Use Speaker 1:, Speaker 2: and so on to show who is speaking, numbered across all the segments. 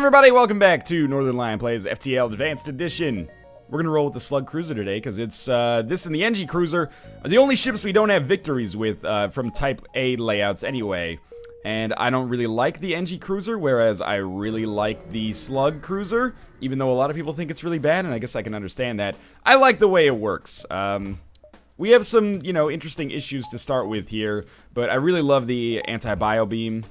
Speaker 1: everybody, welcome back to Northern Lion Plays FTL Advanced Edition. We're gonna roll with the slug cruiser today, because it's, this and the NG cruiser are the only ships we don't have victories with, from Type A layouts anyway. And I don't really like the NG cruiser, whereas I really like the slug cruiser, even though a lot of people think it's really bad, and I guess I can understand that. I like the way it works. We have some, you know, interesting issues to start with here, but I really love the anti-bio beam,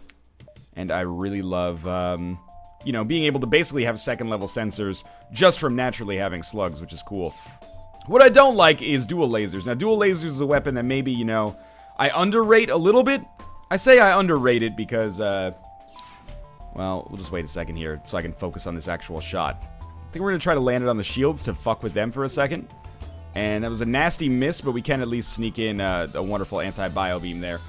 Speaker 1: and I really love, you know, being able to basically have second-level sensors just from naturally having slugs, which is cool. What I don't like is dual lasers. Now, dual lasers is a weapon that maybe, you know, I underrate a little bit. I say I underrate it because, well, we'll just wait a second here so I can focus on this actual shot. I think we're going to try to land it on the shields to fuck with them for a second. And that was a nasty miss, but we can at least sneak in a wonderful anti-bio beam there.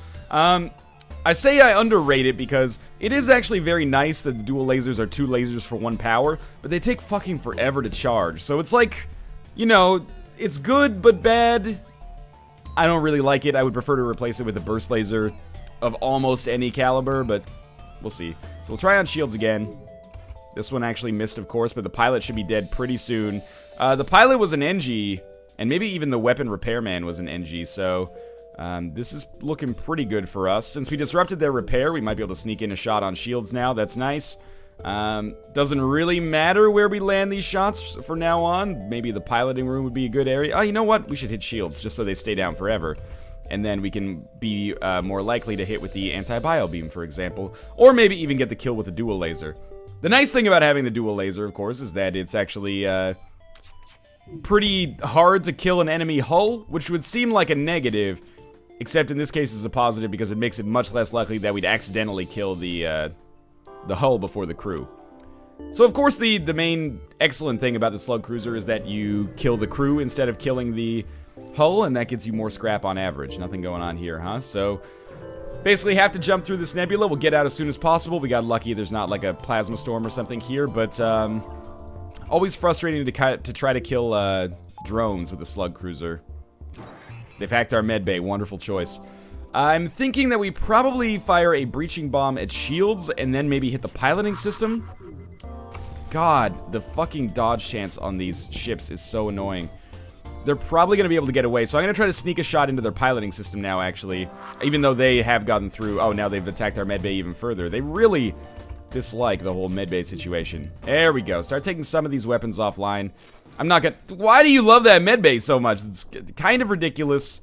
Speaker 1: I say I underrate it because it is actually very nice that the dual lasers are 2 lasers for 1 power, but they take fucking forever to charge. So it's like, you know, it's good but bad. I don't really like it. I would prefer to replace it with a burst laser of almost any caliber, but we'll see. So we'll try on shields again. This one actually missed, of course, but the pilot should be dead pretty soon. The pilot was an NG, and maybe even the weapon repairman was an NG, so this is looking pretty good for us. Since we disrupted their repair, we might be able to sneak in a shot on shields now. That's nice. Doesn't really matter where we land these shots from now on. Maybe the piloting room would be a good area. Oh, you know what? We should hit shields just so they stay down forever. And then we can be more likely to hit with the anti-bio beam, for example. Or maybe even get the kill with the dual laser. The nice thing about having the dual laser, of course, is that it's actually pretty hard to kill an enemy hull, which would seem like a negative, except in this case it's a positive because it makes it much less likely that we'd accidentally kill the hull before the crew. So of course the main excellent thing about the slug cruiser is that you kill the crew instead of killing the hull, and that gets you more scrap on average. Nothing going on here, huh? So basically have to jump through this nebula. We'll get out as soon as possible. We got lucky there's not like a plasma storm or something here, but always frustrating to try to kill drones with a slug cruiser. They've hacked our medbay. Wonderful choice. I'm thinking that we probably fire a breaching bomb at shields and then maybe hit the piloting system. God, the fucking dodge chance on these ships is so annoying. They're probably going to be able to get away, so I'm going to try to sneak a shot into their piloting system now, actually. Even though they have gotten through. Oh, now they've attacked our medbay even further. They really dislike the whole medbay situation. There we go. Start taking some of these weapons offline. I'm not gonna... Why do you love that medbay so much? It's kind of ridiculous,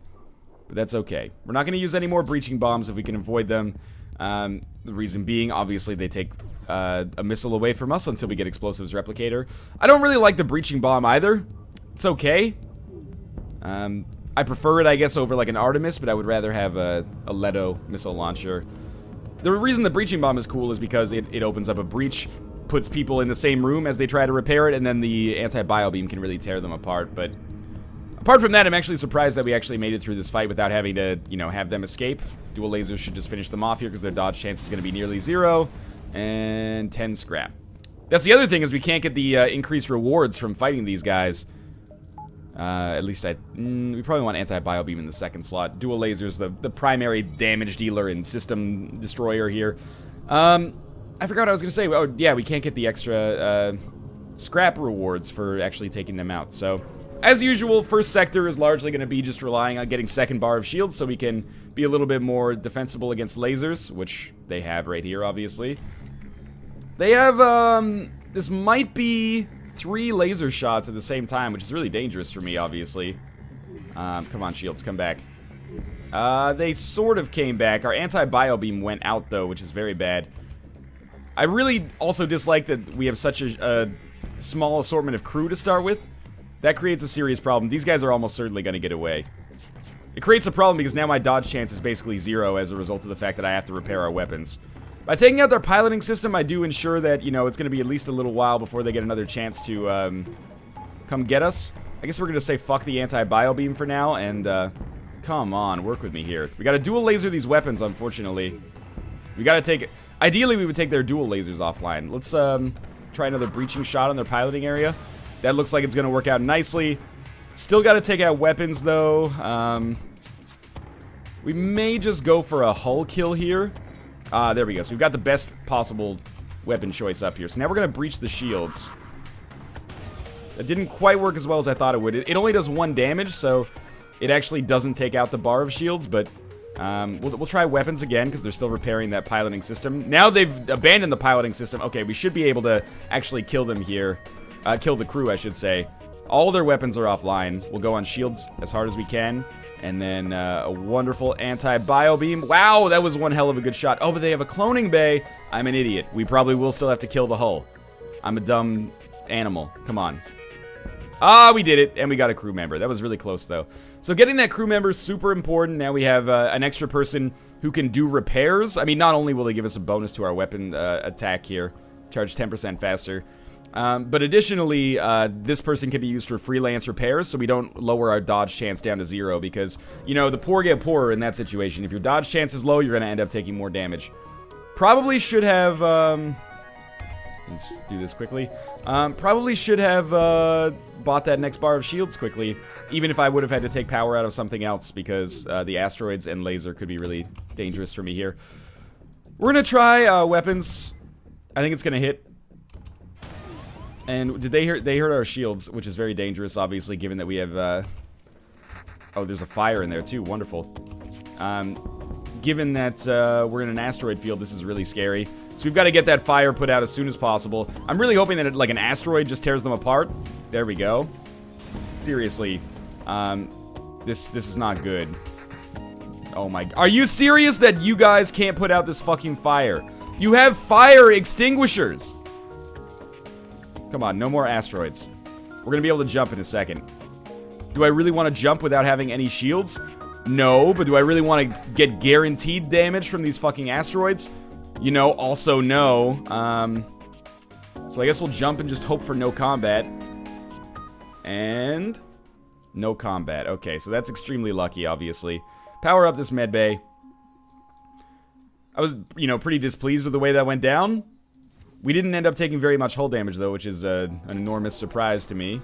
Speaker 1: but that's okay. We're not going to use any more breaching bombs if we can avoid them. The reason being, obviously, they take a missile away from us until we get Explosives Replicator. I don't really like the breaching bomb either. It's okay. I prefer it, I guess, over like an Artemis, but I would rather have a Leto missile launcher. The reason the breaching bomb is cool is because it opens up a breach, puts people in the same room as they try to repair it, and then the anti-bio beam can really tear them apart. But apart from that, I'm actually surprised that we actually made it through this fight without having to, you know, have them escape. Dual lasers should just finish them off here because their dodge chance is going to be nearly 0. And 10 scrap. That's the other thing, is we can't get the increased rewards from fighting these guys. At least we probably want anti-bio beam in the second slot. Dual lasers, the primary damage dealer and system destroyer here. I forgot what I was going to say. Oh, yeah, we can't get the extra scrap rewards for actually taking them out. So, as usual, first sector is largely going to be just relying on getting second bar of shields so we can be a little bit more defensible against lasers, which they have right here, obviously. They have, this might be 3 laser shots at the same time, which is really dangerous for me, obviously. Come on, shields, come back. They sort of came back. Our anti-bio beam went out, though, which is very bad. I really also dislike that we have such a small assortment of crew to start with. That creates a serious problem. These guys are almost certainly going to get away. It creates a problem because now my dodge chance is basically 0 as a result of the fact that I have to repair our weapons. By taking out their piloting system, I do ensure that, you know, it's going to be at least a little while before they get another chance to come get us. I guess we're going to say fuck the anti-bio beam for now, and come on, work with me here. We got to dual laser these weapons, unfortunately. We got to take... Ideally, we would take their dual lasers offline. Let's try another breaching shot on their piloting area. That looks like it's going to work out nicely. Still got to take out weapons, though. We may just go for a hull kill here. There we go. So we've got the best possible weapon choice up here. So now we're going to breach the shields. That didn't quite work as well as I thought it would. It only does 1 damage, so it actually doesn't take out the bar of shields, but we'll try weapons again because they're still repairing that piloting system. Now they've abandoned the piloting system. Okay, we should be able to actually kill them here. Kill the crew, I should say. All their weapons are offline. We'll go on shields as hard as we can. And then a wonderful anti-bio beam. Wow, that was one hell of a good shot. Oh, but they have a cloning bay. I'm an idiot. We probably will still have to kill the hull. I'm a dumb animal. Come on. Ah, we did it, and we got a crew member. That was really close, though. So getting that crew member is super important. Now we have an extra person who can do repairs. I mean, not only will they give us a bonus to our weapon attack here, charge 10% faster, but additionally, this person can be used for freelance repairs, so we don't lower our dodge chance down to 0, because, you know, the poor get poorer in that situation. If your dodge chance is low, you're going to end up taking more damage. Probably should have, let's do this quickly. Probably should have bought that next bar of shields quickly, even if I would have had to take power out of something else, because the asteroids and laser could be really dangerous for me here. We're going to try weapons. I think it's going to hit. And did they hurt our shields, which is very dangerous, obviously, given that we have, oh, there's a fire in there, too. Wonderful. Given that we're in an asteroid field, this is really scary. So we've got to get that fire put out as soon as possible. I'm really hoping that, like, an asteroid just tears them apart. There we go. Seriously. This is not good. Oh, my... Are you serious that you guys can't put out this fucking fire? You have fire extinguishers! Come on, no more asteroids. We're gonna be able to jump in a second. Do I really want to jump without having any shields? No, but do I really want to get guaranteed damage from these fucking asteroids? You know, also no. So I guess we'll jump and just hope for no combat. And... no combat. Okay, so that's extremely lucky, obviously. Power up this medbay. I was, you know, pretty displeased with the way that went down. We didn't end up taking very much hull damage, though, which is an enormous surprise to me.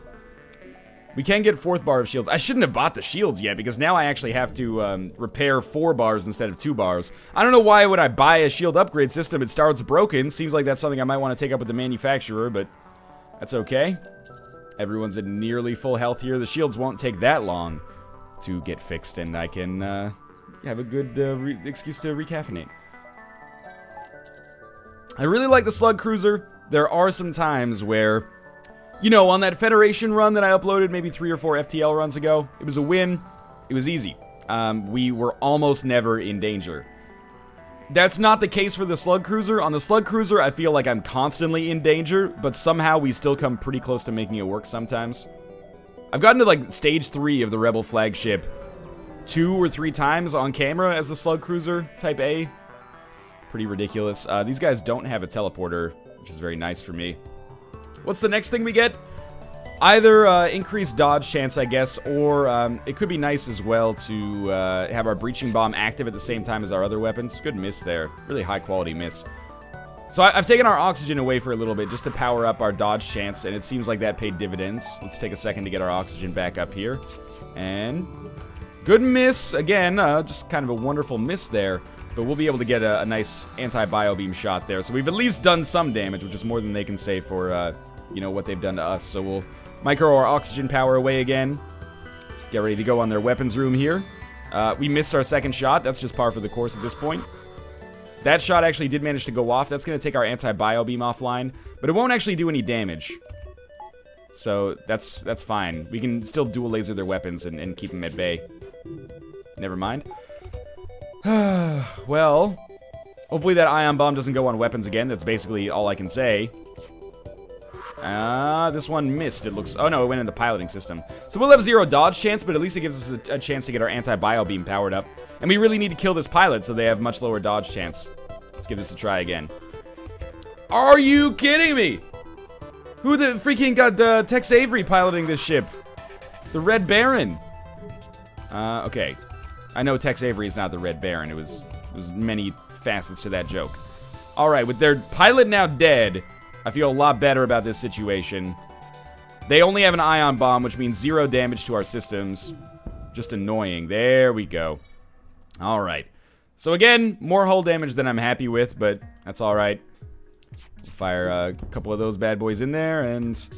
Speaker 1: We can get 4th bar of shields. I shouldn't have bought the shields yet, because now I actually have to repair 4 bars instead of 2 bars. I don't know why would I buy a shield upgrade system. It starts broken. Seems like that's something I might want to take up with the manufacturer, but that's okay. Everyone's at nearly full health here. The shields won't take that long to get fixed, and I can have a good excuse to recaffeinate. I really like the slug cruiser. There are some times where, you know, on that Federation run that I uploaded maybe 3 or 4 FTL runs ago, it was a win. It was easy. We were almost never in danger. That's not the case for the slug cruiser. On the slug cruiser, I feel like I'm constantly in danger, but somehow we still come pretty close to making it work sometimes. I've gotten to, like, stage 3 of the Rebel flagship 2 or 3 times on camera as the slug cruiser, Type A. Pretty ridiculous. These guys don't have a teleporter, which is very nice for me. What's the next thing we get? Either increased dodge chance, I guess, or it could be nice as well to have our breaching bomb active at the same time as our other weapons. Good miss there. Really high quality miss. So I've taken our oxygen away for a little bit just to power up our dodge chance, and it seems like that paid dividends. Let's take a second to get our oxygen back up here. And good miss. Again, just kind of a wonderful miss there. But we'll be able to get a nice anti-bio beam shot there. So we've at least done some damage, which is more than they can say for, you know, what they've done to us. So we'll micro our oxygen power away again. Get ready to go on their weapons room here. We missed our second shot. That's just par for the course at this point. That shot actually did manage to go off. That's going to take our anti-bio beam offline. But it won't actually do any damage. So that's fine. We can still dual laser their weapons and keep them at bay. Never mind. Well, hopefully that ion bomb doesn't go on weapons again. That's basically all I can say. This one missed, it looks... Oh, no, it went in the piloting system. So we'll have 0 dodge chance, but at least it gives us a chance to get our anti-bio beam powered up. And we really need to kill this pilot, so they have much lower dodge chance. Let's give this a try again. Are you kidding me? Who the freaking got Tex Avery piloting this ship? The Red Baron. Okay. I know Tex Avery is not the Red Baron. It was many facets to that joke. Alright, with their pilot now dead, I feel a lot better about this situation. They only have an ion bomb, which means 0 damage to our systems. Just annoying. There we go. Alright. So again, more hull damage than I'm happy with, but that's alright. Fire a couple of those bad boys in there, and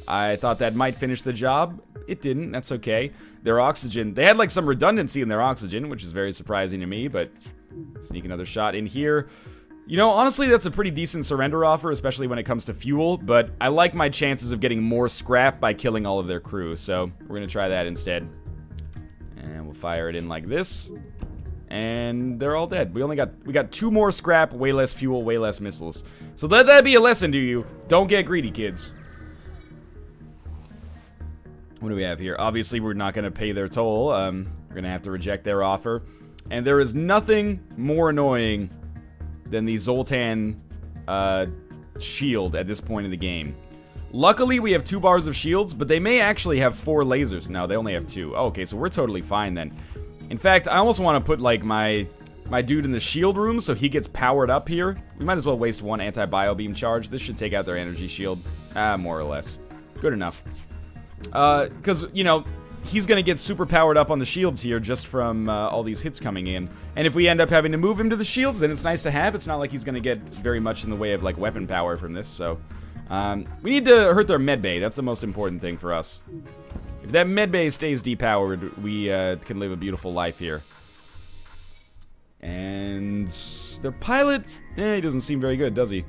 Speaker 1: I thought that might finish the job. It didn't. That's okay. Their oxygen, they had like some redundancy in their oxygen, which is very surprising to me, but sneak another shot in here. You know, honestly, that's a pretty decent surrender offer, especially when it comes to fuel, but I like my chances of getting more scrap by killing all of their crew, so we're gonna try that instead. And we'll fire it in like this. And they're all dead. We got 2 more scrap, way less fuel, way less missiles. So let that be a lesson to you. Don't get greedy, kids. What do we have here? Obviously, we're not going to pay their toll. We're going to have to reject their offer. And there is nothing more annoying than the Zoltan shield at this point in the game. Luckily, we have 2 bars of shields, but they may actually have 4 lasers. No, they only have 2. Oh, okay, so we're totally fine then. In fact, I almost want to put, like, my dude in the shield room so he gets powered up here. We might as well waste 1 anti-bio beam charge. This should take out their energy shield. More or less. Good enough. Because, you know, he's going to get super powered up on the shields here just from all these hits coming in. And if we end up having to move him to the shields, then it's nice to have. It's not like he's going to get very much in the way of, like, weapon power from this, so... we need to hurt their medbay. That's the most important thing for us. If that medbay stays depowered, we can live a beautiful life here. And their pilot, he doesn't seem very good, does he?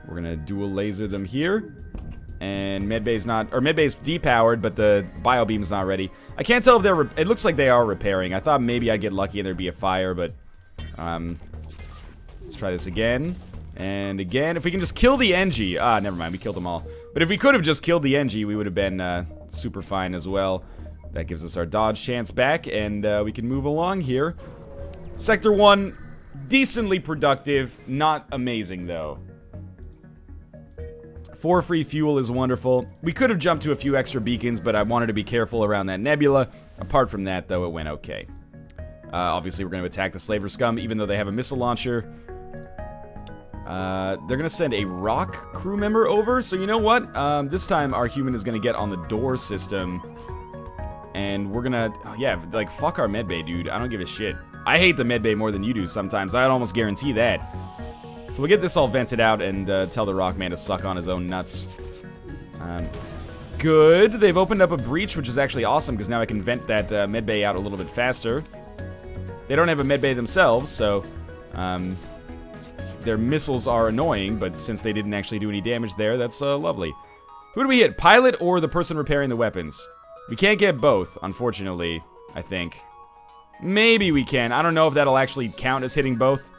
Speaker 1: We're gonna dual laser them here. And medbay's not, or medbay's depowered, but the bio beam's not ready. I can't tell if they're, it looks like they are repairing. I thought maybe I'd get lucky and there'd be a fire, but, let's try this again. And again, if we can just kill the NG. Never mind, we killed them all. But if we could have just killed the NG, we would have been super fine as well. That gives us our dodge chance back, and we can move along here. Sector 1, decently productive, not amazing though. 4 free fuel is wonderful. We could have jumped to a few extra beacons, but I wanted to be careful around that nebula. Apart from that, though, it went okay. Obviously, we're going to attack the Slaver Scum, even though they have a missile launcher. They're gonna send a rock crew member over, so you know what? This time our human is gonna get on the door system. And we're gonna, yeah, like, fuck our medbay, dude. I don't give a shit. I hate the medbay more than you do sometimes. I'd almost guarantee that. So we'll get this all vented out and tell the Rockman to suck on his own nuts. Good. They've opened up a breach, which is actually awesome, because now I can vent that medbay out a little bit faster. They don't have a medbay themselves, so... their missiles are annoying, but since they didn't actually do any damage there, that's lovely. Who do we hit? Pilot or the person repairing the weapons? We can't get both, unfortunately, I think. Maybe we can. I don't know if that'll actually count as hitting both.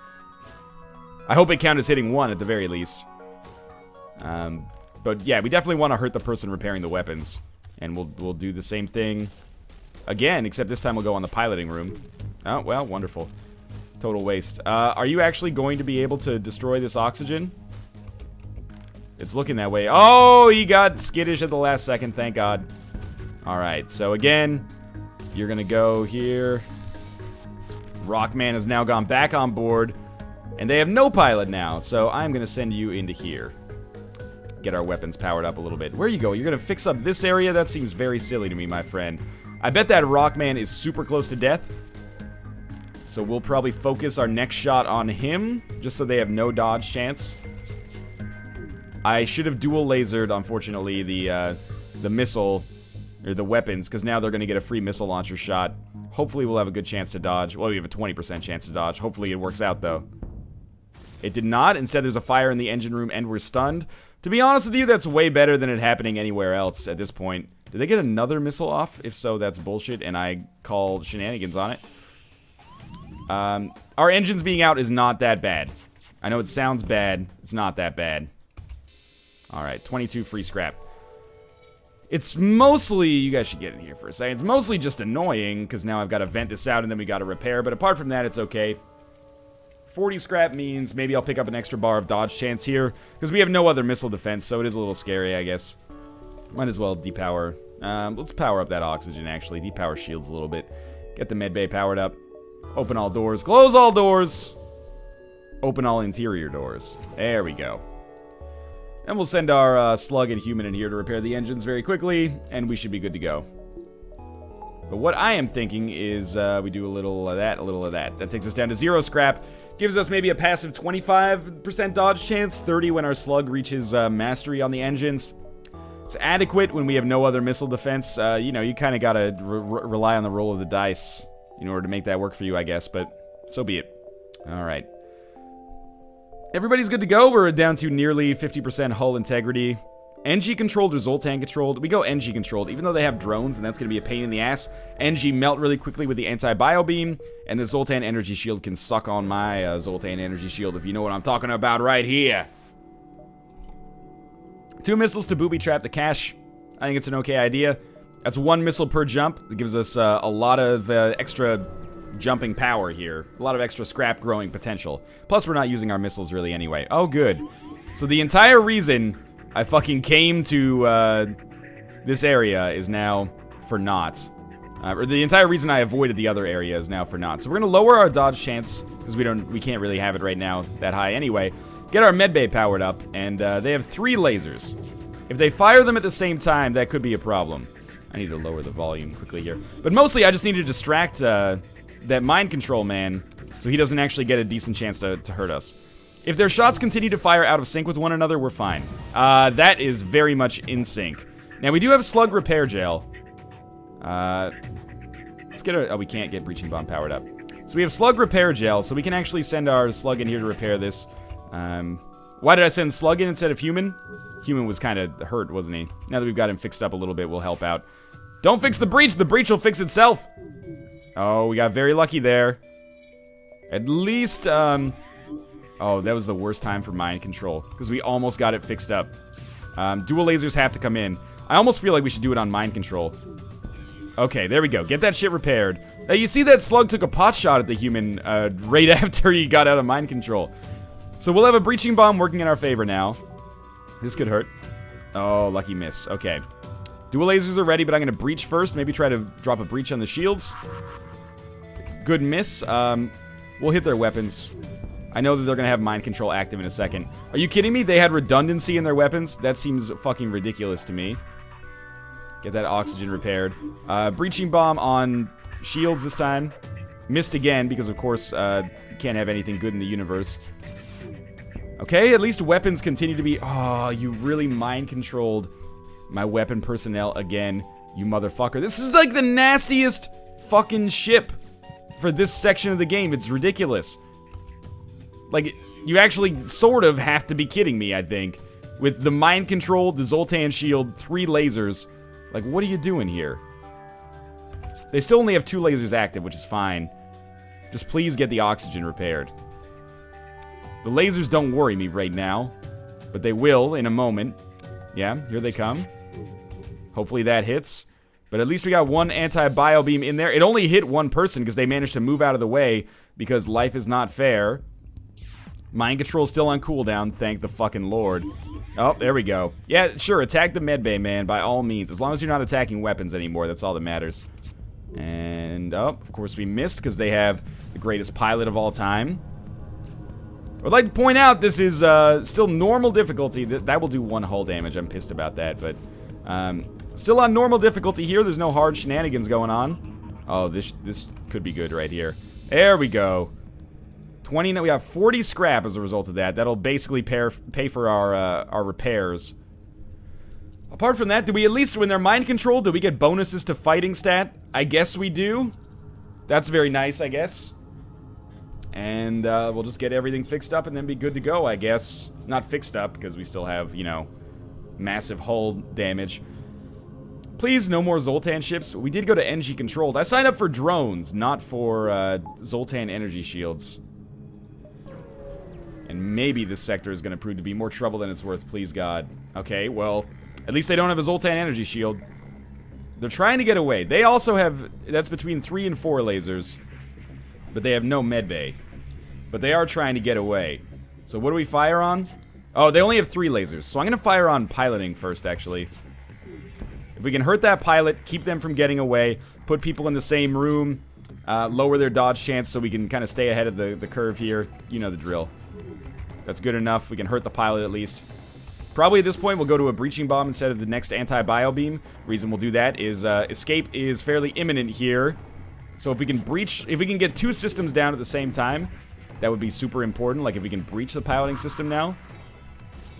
Speaker 1: I hope it counts as hitting one at the very least. But yeah, we definitely want to hurt the person repairing the weapons. And we'll do the same thing again, except this time we'll go on the piloting room. Oh, well, wonderful. Total waste. Are you actually going to be able to destroy this oxygen? It's looking that way. Oh, he got skittish at the last second, thank God. Alright, so again, you're gonna go here. Rockman has now gone back on board. And they have no pilot now, so I'm gonna send you into here. Get our weapons powered up a little bit. Where you go? You're gonna fix up this area? That seems very silly to me, my friend. I bet that Rockman is super close to death. So we'll probably focus our next shot on him, just so they have no dodge chance. I should have dual lasered, unfortunately, the missile, or the weapons, because now they're going to get a free missile launcher shot. Hopefully we'll have a good chance to dodge. Well, we have a 20% chance to dodge. Hopefully it works out, though. It did not. Instead, there's a fire in the engine room, and we're stunned. To be honest with you, that's way better than it happening anywhere else at this point. Did they get another missile off? If so, that's bullshit, and I call shenanigans on it. Our engines being out is not that bad. I know it sounds bad. It's not that bad. Alright, 22 free scrap. It's mostly... You guys should get in here for a second. It's mostly just annoying, because now I've got to vent this out, and then we got to repair. But apart from that, it's okay. 40 scrap means maybe I'll pick up an extra bar of dodge chance here, because we have no other missile defense, so it is a little scary, I guess. Might as well depower. Let's power up that oxygen, actually. Depower shields a little bit. Get the medbay powered up. Open all doors. Close all doors. Open all interior doors. There we go. And we'll send our slug and human in here to repair the engines very quickly, and we should be good to go. But what I am thinking is we do a little of that, a little of that. That takes us down to 0 scrap. Gives us maybe a passive 25% dodge chance, 30 when our slug reaches mastery on the engines. It's adequate when we have no other missile defense. You know, you kind of gotta rely on the roll of the dice in order to make that work for you, I guess, but so be it. Alright. Everybody's good to go. We're down to nearly 50% hull integrity. NG controlled or Zoltan controlled? We go NG controlled, even though they have drones, and that's going to be a pain in the ass. NG melt really quickly with the anti-bio beam, and the Zoltan energy shield can suck on my Zoltan energy shield, if you know what I'm talking about right here. 2 missiles to booby trap the cache. I think it's an okay idea. That's 1 missile per jump. It gives us a lot of extra jumping power here. A lot of extra scrap growing potential. Plus, we're not using our missiles really anyway. Oh, good. So the entire reason I fucking came to this area is now for naught. Or the entire reason I avoided the other area is now for naught. So we're gonna lower our dodge chance because we can't really have it right now that high anyway. Get our medbay powered up, and they have 3 lasers. If they fire them at the same time, that could be a problem. I need to lower the volume quickly here. But mostly, I just need to distract that mind control man so he doesn't actually get a decent chance to hurt us. If their shots continue to fire out of sync with one another, we're fine. That is very much in sync. Now, we do have slug repair gel. Let's get a... Oh, we can't get breaching bomb powered up. So we have slug repair gel, so we can actually send our slug in here to repair this. Why did I send slug in instead of human? Human was kind of hurt, wasn't he? Now that we've got him fixed up a little bit, we'll help out. Don't fix the breach will fix itself! Oh, we got very lucky there. At least, oh, that was the worst time for mind control, because we almost got it fixed up. Dual lasers have to come in. I almost feel like we should do it on mind control. Okay, there we go. Get that shit repaired. You see that slug took a pot shot at the human right after he got out of mind control. So we'll have a breaching bomb working in our favor now. This could hurt. Oh, lucky miss. Okay. Dual lasers are ready, but I'm going to breach first. Maybe try to drop a breach on the shields. Good miss. We'll hit their weapons. I know that they're going to have mind control active in a second. Are you kidding me? They had redundancy in their weapons? That seems fucking ridiculous to me. Get that oxygen repaired. Breaching bomb on shields this time. Missed again because, of course, you can't have anything good in the universe. Okay, at least weapons continue to be... Oh, you really mind-controlled my weapon personnel again, you motherfucker. This is like the nastiest fucking ship for this section of the game. It's ridiculous. Like, you actually sort of have to be kidding me, I think. With the mind control, the Zoltan shield, 3 lasers. Like, what are you doing here? They still only have 2 lasers active, which is fine. Just please get the oxygen repaired. The lasers don't worry me right now, but they will in a moment. Yeah, here they come. Hopefully that hits. But at least we got 1 anti-bio beam in there. It only hit 1 person because they managed to move out of the way because life is not fair. Mind control still on cooldown, thank the fucking Lord. Oh, there we go. Yeah, sure, attack the medbay, man, by all means. As long as you're not attacking weapons anymore, that's all that matters. And, oh, of course we missed because they have the greatest pilot of all time. I'd like to point out this is still normal difficulty. That will do 1 hull damage. I'm pissed about that, but still on normal difficulty here. There's no hard shenanigans going on. Oh, this could be good right here. There we go. 20. We have 40 scrap as a result of that. That'll basically pay for our repairs. Apart from that, do we at least, when they're mind controlled, do we get bonuses to fighting stat? I guess we do. That's very nice, I guess. And we'll just get everything fixed up and then be good to go, I guess. Not fixed up, because we still have, you know, massive hull damage. Please, no more Zoltan ships. We did go to NG controlled. I signed up for drones, not for Zoltan energy shields. And maybe this sector is going to prove to be more trouble than it's worth, please God. Okay, well, at least they don't have a Zoltan energy shield. They're trying to get away. They also have, that's between 3 and 4 lasers. But they have no medbay. But they are trying to get away. So what do we fire on? Oh, they only have 3 lasers. So I'm going to fire on piloting first, actually. If we can hurt that pilot, keep them from getting away, put people in the same room, lower their dodge chance so we can kind of stay ahead of the curve here. You know the drill. That's good enough. We can hurt the pilot at least. Probably at this point we'll go to a breaching bomb instead of the next anti-bio beam. Reason we'll do that is escape is fairly imminent here. So if we can breach, if we can get 2 systems down at the same time, that would be super important. Like if we can breach the piloting system now.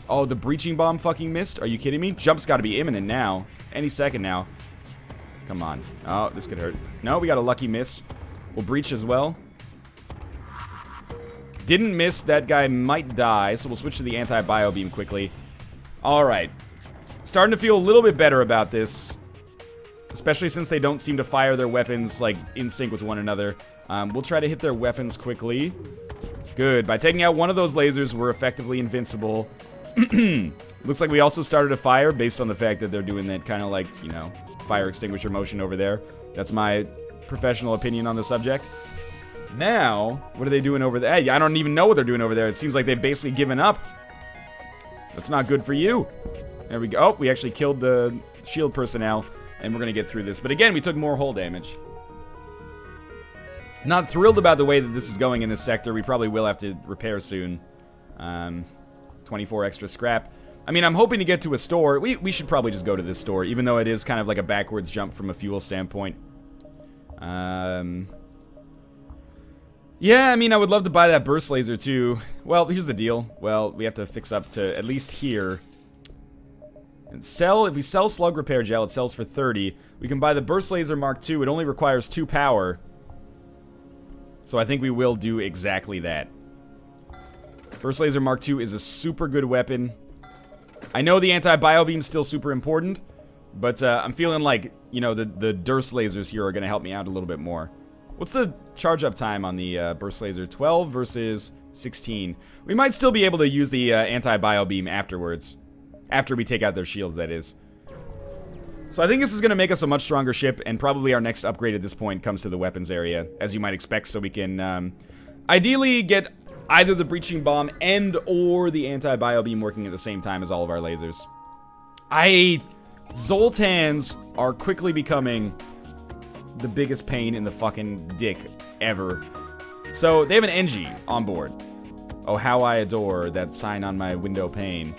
Speaker 1: Oh, the breaching bomb fucking missed? Are you kidding me? Jump's got to be imminent now. Any second now. Come on. Oh, this could hurt. No, we got a lucky miss. We'll breach as well. Didn't miss. That guy might die, so we'll switch to the anti-bio beam quickly. Alright. Starting to feel a little bit better about this. Especially since they don't seem to fire their weapons, like, in sync with one another. We'll try to hit their weapons quickly. Good. By taking out one of those lasers, we're effectively invincible. Looks like we also started a fire based on the fact that they're doing that kind of like, you know, fire extinguisher motion over there. That's my professional opinion on the subject. Now, what are they doing over there? Hey, I don't even know what they're doing over there. It seems like they've basically given up. That's not good for you. There we go. Oh, we actually killed the shield personnel, and we're going to get through this. But again, we took more hull damage. Not thrilled about the way that this is going in this sector. We probably will have to repair soon. 24 extra scrap. I mean, I'm hoping to get to a store. We should probably just go to this store, even though it is kind of like a backwards jump from a fuel standpoint. Yeah, I mean, I would love to buy that burst laser too. Well, here's the deal. Well, we have to fix up to at least here. And sell, if we sell slug repair gel, it sells for 30. We can buy the burst laser Mark II. It only requires 2 power. So I think we will do exactly that. Burst laser Mark II is a super good weapon. I know the anti-bio beam is still super important, but I'm feeling like, you know, the Durst lasers here are going to help me out a little bit more. What's the charge up time on the burst laser? 12 versus 16. We might still be able to use the anti-bio beam afterwards. After we take out their shields, that is. So I think this is going to make us a much stronger ship, and probably our next upgrade at this point comes to the weapons area, as you might expect, so we can ideally get either the breaching bomb and or the anti-bio beam working at the same time as all of our lasers. Zoltans are quickly becoming the biggest pain in the fucking dick ever. So they have an NG on board. Oh, how I adore that sign on my window pane.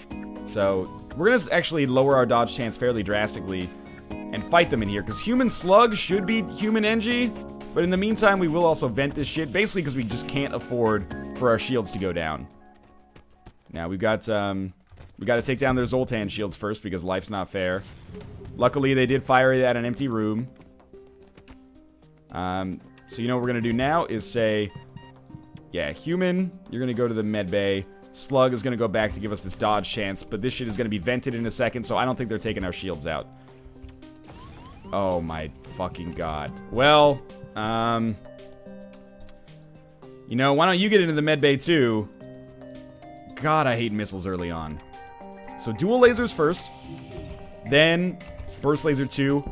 Speaker 1: So we're gonna actually lower our dodge chance fairly drastically and fight them in here, because human slug should be human NG, but in the meantime we will also vent this shit, basically because we just can't afford for our shields to go down. Now we got to take down their Zoltan shields first, because life's not fair. Luckily they did fire it at an empty room. So you know what we're gonna do now is say, yeah, human, you're gonna go to the med bay. Slug is gonna go back to give us this dodge chance, but this shit is gonna be vented in a second, so I don't think they're taking our shields out. Oh my fucking god. Well, you know, why don't you get into the med bay too? God, I hate missiles early on. So dual lasers first, then burst laser 2.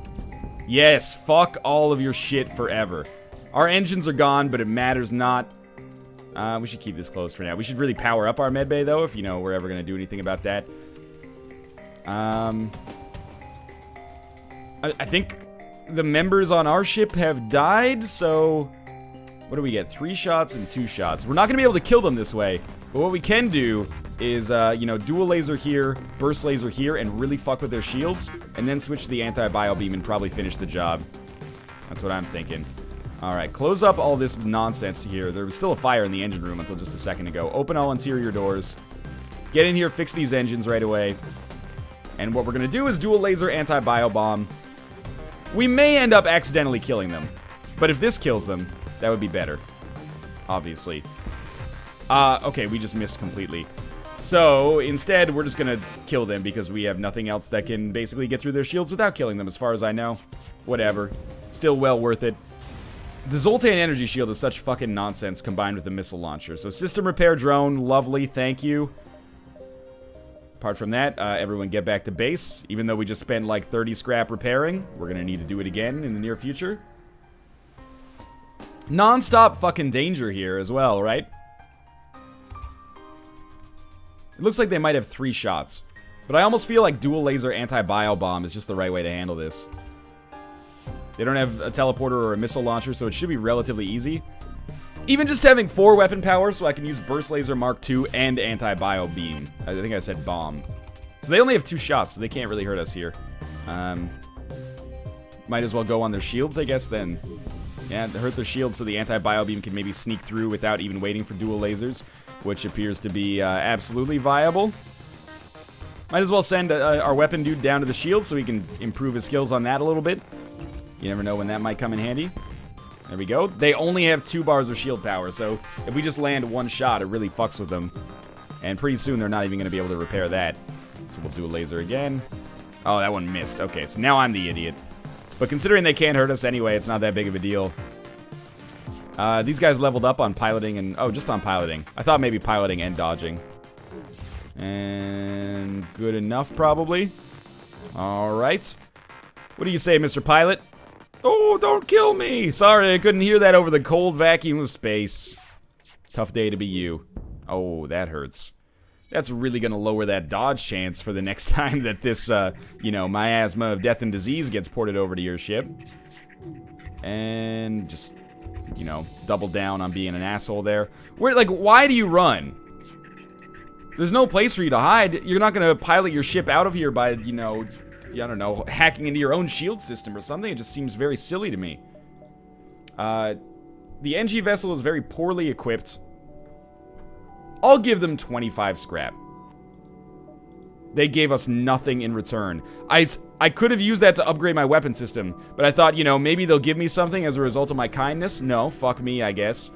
Speaker 1: Yes, fuck all of your shit forever. Our engines are gone, but it matters not. We should keep this closed for now. We should really power up our med bay though, if you know we're ever gonna do anything about that. I think the members on our ship have died, so what do we get? 3 shots and 2 shots. We're not gonna be able to kill them this way, but what we can do is, you know, dual laser here, burst laser here, and really fuck with their shields, and then switch to the anti-bio beam and probably finish the job. That's what I'm thinking. Alright, close up all this nonsense here. There was still a fire in the engine room until just a second ago. Open all interior doors. Get in here, fix these engines right away. And what we're gonna do is dual laser anti-bio bomb. We may end up accidentally killing them, but if this kills them, that would be better. Obviously. Okay, we just missed completely. So, instead, we're just gonna kill them because we have nothing else that can basically get through their shields without killing them, as far as I know. Whatever. Still well worth it. The Zoltan energy shield is such fucking nonsense combined with the missile launcher. So, system repair drone, lovely, thank you. Apart from that, everyone get back to base. Even though we just spent like 30 scrap repairing, we're gonna need to do it again in the near future. Non-stop fucking danger here as well, right? It looks like they might have 3 shots. But I almost feel like dual laser anti-bio bomb is just the right way to handle this. They don't have a teleporter or a missile launcher, so it should be relatively easy. Even just having 4 weapon power, so I can use burst laser Mark II and anti-bio beam. I think I said bomb. So they only have 2 shots, so they can't really hurt us here. Might as well go on their shields, I guess, then. Yeah, hurt their shield so the anti-bio beam can maybe sneak through without even waiting for dual lasers, which appears to be absolutely viable. Might as well send our weapon dude down to the shield so he can improve his skills on that a little bit. You never know when that might come in handy. There we go. They only have 2 bars of shield power, so if we just land one shot, it really fucks with them. And pretty soon they're not even going to be able to repair that. So we'll do a laser again. Oh, that one missed. Okay, so now I'm the idiot. But considering they can't hurt us anyway, it's not that big of a deal. These guys leveled up on piloting and... Oh, just on piloting. I thought maybe piloting and dodging. And good enough, probably. Alright. What do you say, Mr. Pilot? Oh, don't kill me! Sorry, I couldn't hear that over the cold vacuum of space. Tough day to be you. Oh, that hurts. That's really gonna lower that dodge chance for the next time that this, you know, miasma of death and disease gets ported over to your ship. And just, you know, double down on being an asshole there. Like, why do you run? There's no place for you to hide. You're not gonna pilot your ship out of here by, you know, I don't know, hacking into your own shield system or something. It just seems very silly to me. The NG vessel is very poorly equipped. I'll give them 25 scrap. They gave us nothing in return. I could have used that to upgrade my weapon system, but I thought, you know, maybe they'll give me something as a result of my kindness. No, fuck me, I guess.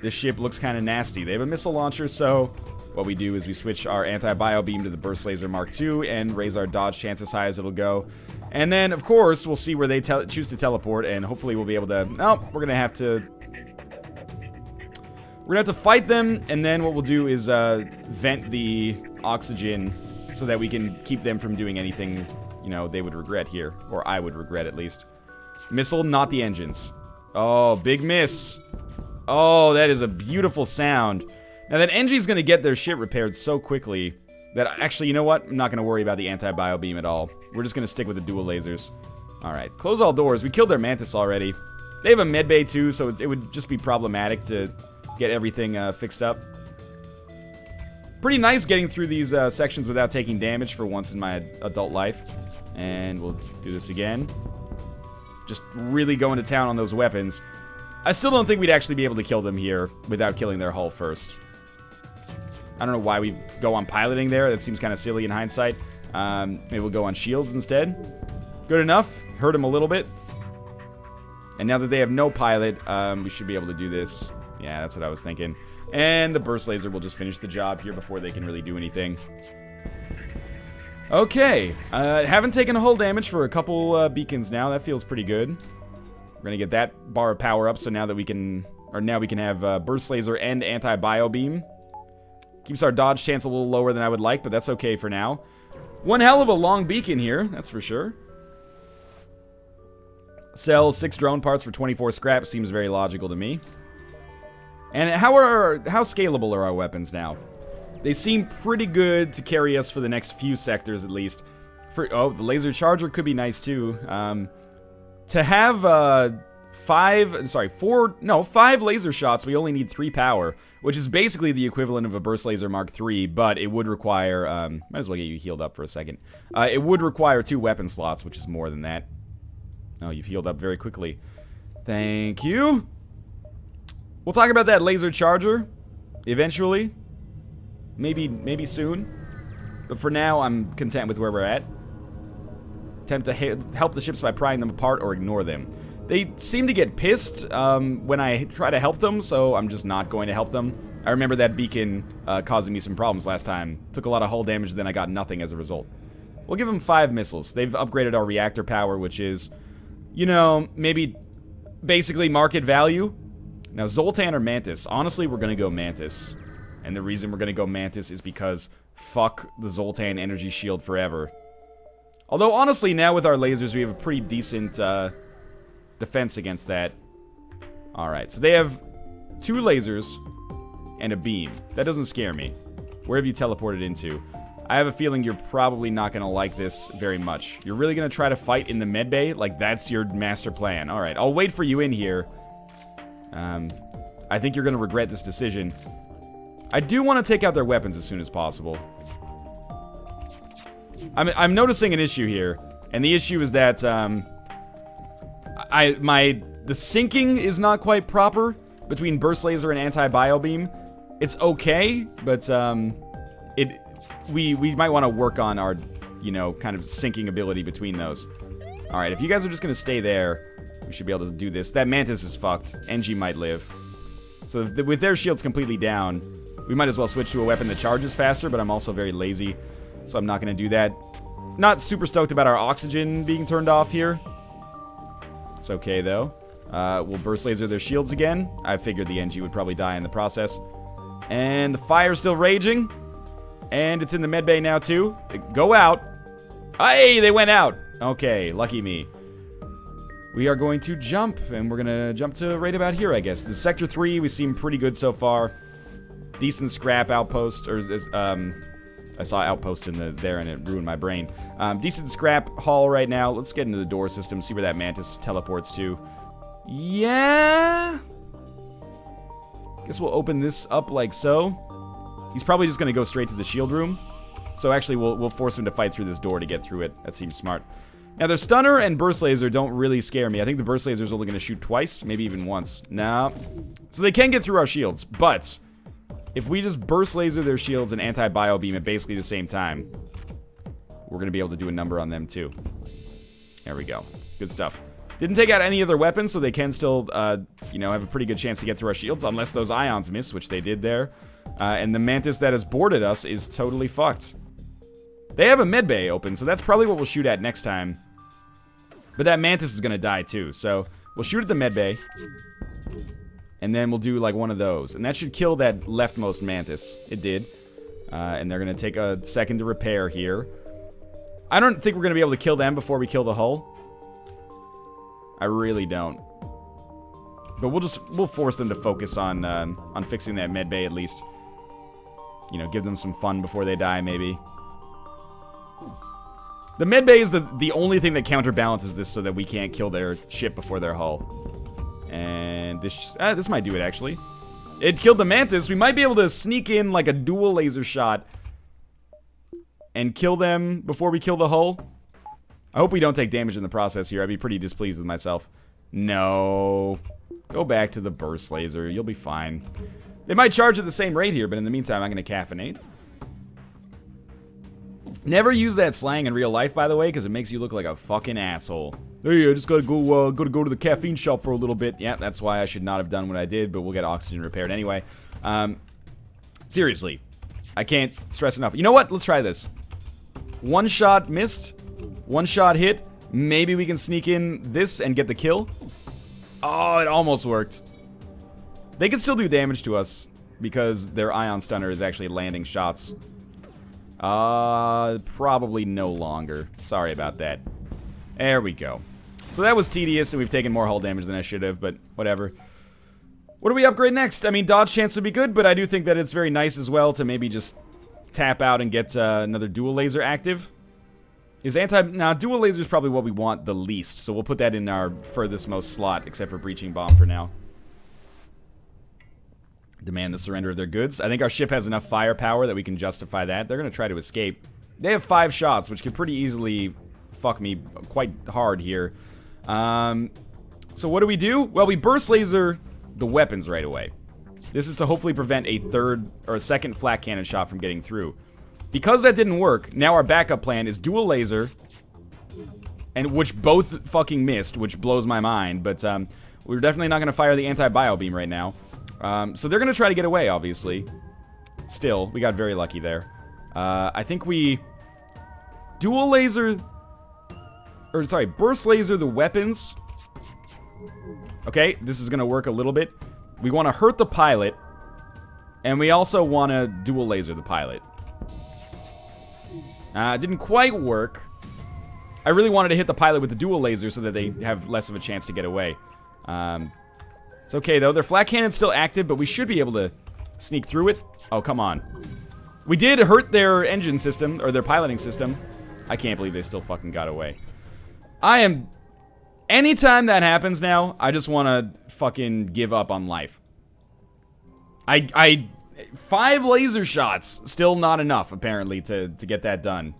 Speaker 1: This ship looks kind of nasty. They have a missile launcher, so what we do is we switch our anti-bio beam to the burst laser Mark II and raise our dodge chance as high as it'll go. And then, of course, we'll see where they choose to teleport, and hopefully we'll be able to... Oh, we're gonna have to fight them, and then what we'll do is vent the oxygen so that we can keep them from doing anything, you know, they would regret here. Or I would regret, at least. Missile, not the engines. Oh, big miss. Oh, that is a beautiful sound. Now, that NG's gonna get their shit repaired so quickly that, actually, you know what? I'm not gonna worry about the anti-bio beam at all. We're just gonna stick with the dual lasers. Alright, close all doors. We killed their Mantis already. They have a medbay, too, so it would just be problematic to get everything fixed up. Pretty nice getting through these sections without taking damage for once in my adult life. And we'll do this again. Just really going to town on those weapons. I still don't think we'd actually be able to kill them here without killing their hull first. I don't know why we go on piloting there. That seems kind of silly in hindsight. Maybe we'll go on shields instead. Good enough. Hurt them a little bit. And now that they have no pilot, we should be able to do this. Yeah, that's what I was thinking. And the burst laser will just finish the job here before they can really do anything. Okay. Haven't taken a hull damage for a couple beacons now. That feels pretty good. We're gonna get that bar of power up, so now that we can... Or now we can have burst laser and anti-bio beam. Keeps our dodge chance a little lower than I would like, but that's okay for now. One hell of a long beacon here, that's for sure. Sell 6 drone parts for 24 scrap seems very logical to me. And how scalable are our weapons now? They seem pretty good to carry us for the next few sectors, at least. Oh, the laser charger could be nice too. To have 5 laser shots, we only need 3 power, which is basically the equivalent of a burst laser Mark III, but it would require, might as well get you healed up for a second. It would require 2 weapon slots, which is more than that. Oh, you've healed up very quickly. Thank you. We'll talk about that laser charger eventually. Maybe soon. But for now, I'm content with where we're at. Attempt to help the ships by prying them apart or ignore them. They seem to get pissed when I try to help them, so I'm just not going to help them. I remember that beacon causing me some problems last time. Took a lot of hull damage, then I got nothing as a result. We'll give them 5 missiles. They've upgraded our reactor power, which is, you know, maybe basically market value. Now, Zoltan or Mantis? Honestly, we're going to go Mantis. And the reason we're going to go Mantis is because fuck the Zoltan energy shield forever. Although, honestly, now with our lasers, we have a pretty decent defense against that. Alright, so they have 2 lasers and a beam. That doesn't scare me. Where have you teleported into? I have a feeling you're probably not going to like this very much. You're really going to try to fight in the medbay? Like, that's your master plan. Alright, I'll wait for you in here. I think you're going to regret this decision. I do want to take out their weapons as soon as possible. I'm noticing an issue here. And the issue is that, The syncing is not quite proper between burst laser and anti-bio beam. It's okay, but we might want to work on our, you know, kind of syncing ability between those. All right, if you guys are just gonna stay there, we should be able to do this. That Mantis is fucked. NG might live. So with their shields completely down, we might as well switch to a weapon that charges faster, but I'm also very lazy, so I'm not gonna do that. Not super stoked about our oxygen being turned off here. It's okay, though. We'll burst laser their shields again. I figured the NG would probably die in the process. And the fire's still raging. And it's in the medbay now, too. Go out. Hey, they went out. Okay, lucky me. We are going to jump, and we're gonna jump to right about here, I guess. This is Sector 3, we seem pretty good so far. Decent scrap outpost, or, I saw outpost in there and it ruined my brain. Decent scrap haul right now. Let's get into the door system, see where that Mantis teleports to. Yeah? Guess we'll open this up like so. He's probably just gonna go straight to the shield room. So actually, we'll force him to fight through this door to get through it. That seems smart. Now, their stunner and burst laser don't really scare me. I think the burst laser is only going to shoot twice, maybe even once. No. So they can get through our shields, but if we just burst laser their shields and anti-bio beam at basically the same time, we're going to be able to do a number on them too. There we go. Good stuff. Didn't take out any of their weapons, so they can still, you know, have a pretty good chance to get through our shields, unless those ions miss, which they did there. And the Mantis that has boarded us is totally fucked. They have a medbay open, so that's probably what we'll shoot at next time. But that Mantis is gonna die too, so we'll shoot at the medbay. And then we'll do like one of those. And that should kill that leftmost Mantis. It did. And they're gonna take a second to repair here. I don't think we're gonna be able to kill them before we kill the hull. I really don't. But we'll force them to focus on fixing that medbay at least. You know, give them some fun before they die, maybe. The medbay is the only thing that counterbalances this so that we can't kill their ship before their hull. And this might do it, actually. It killed the Mantis. We might be able to sneak in like a dual laser shot and kill them before we kill the hull. I hope we don't take damage in the process here. I'd be pretty displeased with myself. No. Go back to the burst laser. You'll be fine. They might charge at the same rate here, but in the meantime, I'm going to caffeinate. Never use that slang in real life, by the way, because it makes you look like a fucking asshole. Hey, I just gotta go to the caffeine shop for a little bit. Yeah, that's why I should not have done what I did, but we'll get oxygen repaired anyway. Seriously, I can't stress enough. You know what? Let's try this. One shot missed. One shot hit. Maybe we can sneak in this and get the kill. Oh, it almost worked. They can still do damage to us because their ion stunner is actually landing shots. Probably no longer. Sorry about that. There we go. So that was tedious, and we've taken more hull damage than I should have, but whatever. What do we upgrade next? I mean, dodge chance would be good, but I do think that it's very nice as well to maybe just tap out and get another dual laser active. Now, dual laser is probably what we want the least, so we'll put that in our furthest most slot, except for breaching bomb for now. Demand the surrender of their goods. I think our ship has enough firepower that we can justify that. They're going to try to escape. They have 5 shots, which could pretty easily fuck me quite hard here. So what do? Well, we burst laser the weapons right away. This is to hopefully prevent a third or a second flak cannon shot from getting through. Because that didn't work, now our backup plan is dual laser, and which both fucking missed, which blows my mind. But we're definitely not going to fire the anti-bio beam right now. So they're going to try to get away, obviously. Still, we got very lucky there. I think we dual laser, or sorry, burst laser the weapons. Okay, this is going to work a little bit. We want to hurt the pilot, and we also want to dual laser the pilot. It didn't quite work. I really wanted to hit the pilot with the dual laser so that they have less of a chance to get away. It's okay, though. Their flak cannon's still active, but we should be able to sneak through it. Oh, come on. We did hurt their engine system, or their piloting system. I can't believe they still fucking got away. Anytime that happens now, I just want to fucking give up on life. 5 laser shots, still not enough, apparently, to get that done.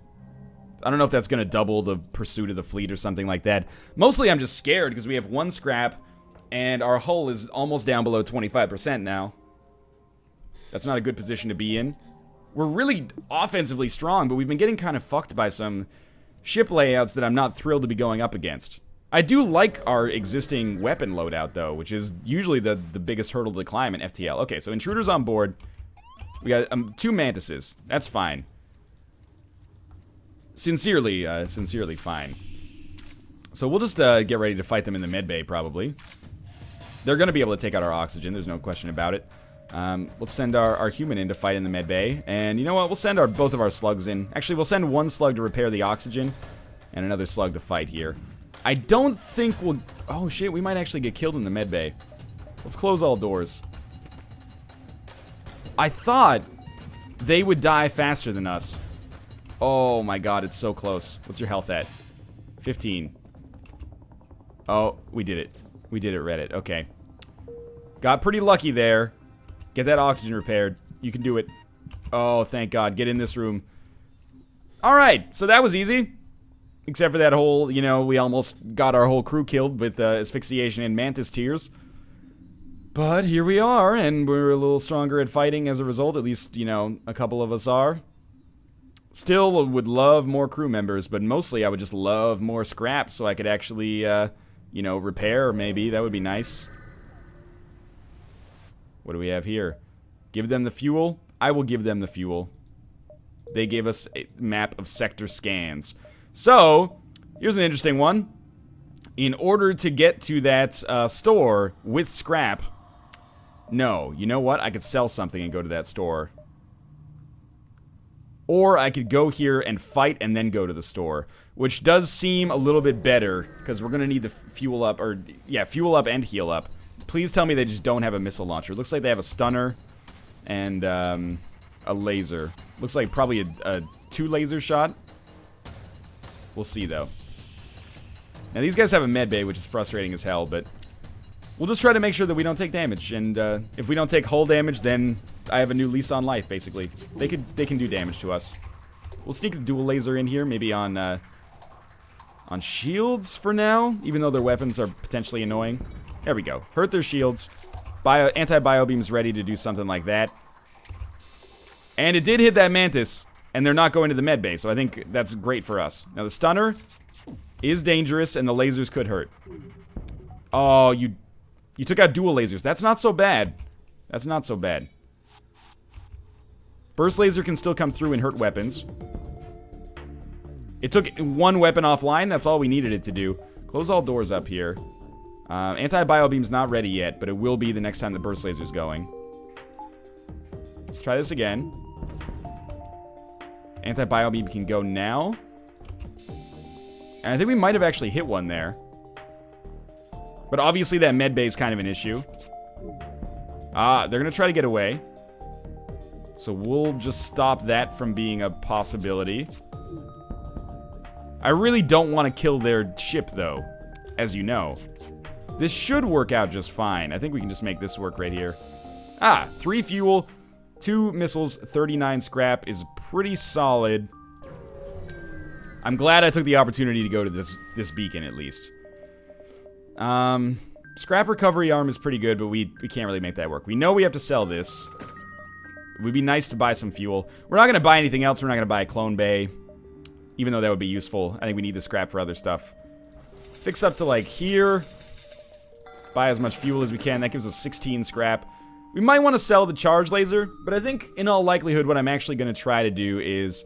Speaker 1: I don't know if that's going to double the pursuit of the fleet or something like that. Mostly I'm just scared because we have 1 scrap and our hull is almost down below 25% now. That's not a good position to be in. We're really offensively strong, but we've been getting kind of fucked by some ship layouts that I'm not thrilled to be going up against. I do like our existing weapon loadout, though, which is usually the biggest hurdle to climb in FTL. Okay, so intruders on board. We got 2 mantises. That's fine. Sincerely fine. So we'll just get ready to fight them in the medbay, probably. They're going to be able to take out our oxygen. There's no question about it. We'll send our human in to fight in the medbay. And you know what? We'll send both of our slugs in. Actually, we'll send 1 slug to repair the oxygen and another slug to fight here. I don't think we'll... Oh, shit. We might actually get killed in the medbay. Let's close all doors. I thought they would die faster than us. Oh, my God. It's so close. What's your health at? 15. Oh, we did it. We did it, Reddit. Okay. Got pretty lucky there. Get that oxygen repaired. You can do it. Oh, thank God. Get in this room. Alright, so that was easy. Except for that whole, you know, we almost got our whole crew killed with asphyxiation and mantis tears. But here we are, and we're a little stronger at fighting as a result. At least, you know, a couple of us are. Still would love more crew members, but mostly I would just love more scraps so I could actually, you know, repair maybe. That would be nice. What do we have here? Give them the fuel? I will give them the fuel. They gave us a map of sector scans. So, here's an interesting one. In order to get to that store with scrap... No, you know what? I could sell something and go to that store. Or I could go here and fight and then go to the store. Which does seem a little bit better, because we're going to need the fuel up, or, yeah, fuel up and heal up. Please tell me they just don't have a missile launcher. It looks like they have a stunner and a laser. Looks like probably a 2 laser shot. We'll see, though. Now, these guys have a medbay, which is frustrating as hell, but we'll just try to make sure that we don't take damage. And if we don't take hull damage, then I have a new lease on life, basically. They can do damage to us. We'll sneak the dual laser in here, maybe on shields for now, even though their weapons are potentially annoying. There we go. Hurt their shields. Anti-bio beam's ready to do something like that. And it did hit that mantis. And they're not going to the medbay, so I think that's great for us. Now, the stunner is dangerous, and the lasers could hurt. Oh, you took out dual lasers. That's not so bad. That's not so bad. Burst laser can still come through and hurt weapons. It took 1 weapon offline. That's all we needed it to do. Close all doors up here. Anti-bio beam's not ready yet, but it will be the next time the burst laser's going. Let's try this again. Anti-bio beam can go now. And I think we might have actually hit one there. But obviously that medbay is kind of an issue. They're going to try to get away. So we'll just stop that from being a possibility. I really don't want to kill their ship, though, as you know. This should work out just fine. I think we can just make this work right here. 3 fuel, 2 missiles, 39 scrap is pretty solid. I'm glad I took the opportunity to go to this beacon, at least. Scrap recovery arm is pretty good, but we can't really make that work. We know we have to sell this. It would be nice to buy some fuel. We're not going to buy anything else. We're not going to buy a clone bay, even though that would be useful. I think we need the scrap for other stuff. Fix up to, like, here. Buy as much fuel as we can. That gives us 16 scrap. We might want to sell the charge laser, but I think, in all likelihood, what I'm actually going to try to do is